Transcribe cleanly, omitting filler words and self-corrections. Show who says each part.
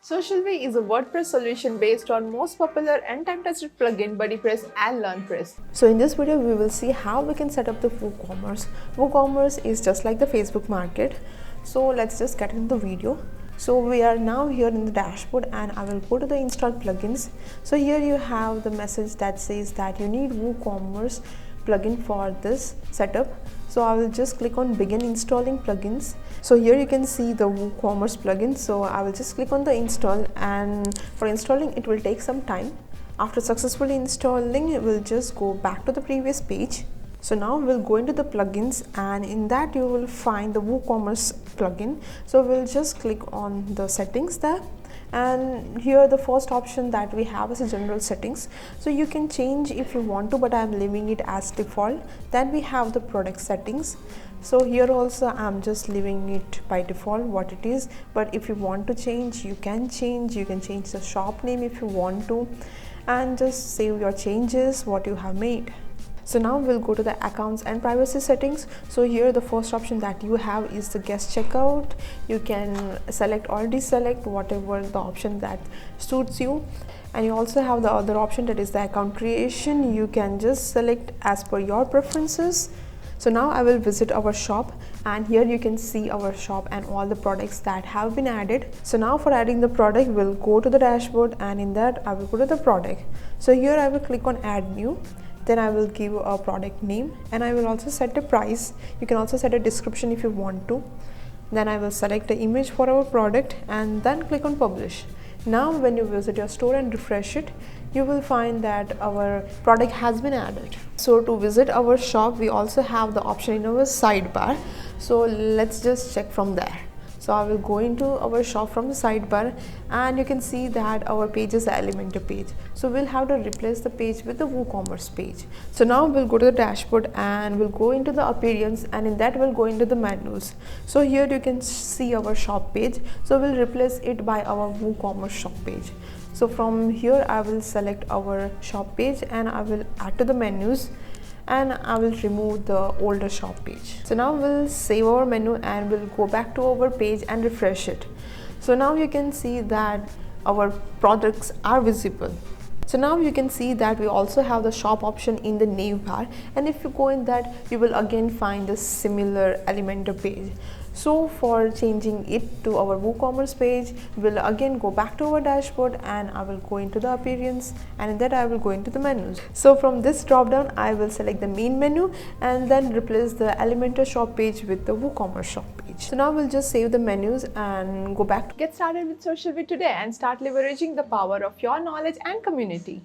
Speaker 1: SocialV is a WordPress solution based on most popular and time-tested plugin BuddyPress and LearnPress. So in this video, we will see how we can set up the WooCommerce. WooCommerce is just like the Facebook market. So let's just get into the video. So we are now here in the dashboard and I will go to the install plugins. So here you have the message that says that you need WooCommerce plugin for this setup. So I will just click on begin installing plugins. So here you can see the WooCommerce plugin. So I will just click on the install, and for installing it will take some time. After successfully installing, we'll just go back to the previous page. So now we'll go into the plugins, and in that you will find the WooCommerce plugin. So we'll just click on the settings there, and here the first option that we have is a general settings. So you can change if you want to, but I'm leaving it as default. Then we have the product settings. So here also I'm just leaving it by default what it is, but if you want to change, you can change. You can change the shop name if you want to, and just save your changes what you have made. So now we'll go to the accounts and privacy settings. So here the first option that you have is the guest checkout. You can select or deselect whatever the option that suits you, and you also have the other option, that is the account creation. You can just select as per your preferences. So now I will visit our shop, and here you can see our shop and all the products that have been added. So now for adding the product, we'll go to the dashboard, and in that I will go to the product. So here I will click on add new. Then I will give a product name, and I will also set a price. You can also set a description if you want to. Then I will select the image for our product and then click on publish. Now when you visit your store and refresh it, you will find that our product has been added. So to visit our shop, we also have the option in our sidebar. So let's just check from there. So I will go into our shop from the sidebar, and you can see that our page is the Elementor page. So we'll have to replace the page with the WooCommerce page. So now we'll go to the dashboard and we'll go into the appearance, and in that we'll go into the menus. So here you can see our shop page. So we'll replace it by our WooCommerce shop page. So from here I will select our shop page and I will add to the menus, and I will remove the older shop page. So now we'll save our menu and we'll go back to our page and refresh it. So now you can see that our products are visible. So now you can see that we also have the shop option in the navbar, and if you go in that, you will again find the similar Elementor page. So for changing it to our WooCommerce page, we'll again go back to our dashboard, and I will go into the appearance, and in that I will go into the menus. So from this drop down, I will select the main menu and then replace the Elementor shop page with the WooCommerce shop page. So now we'll just save the menus and go back to get started with SocialV today and start leveraging the power of your knowledge and community.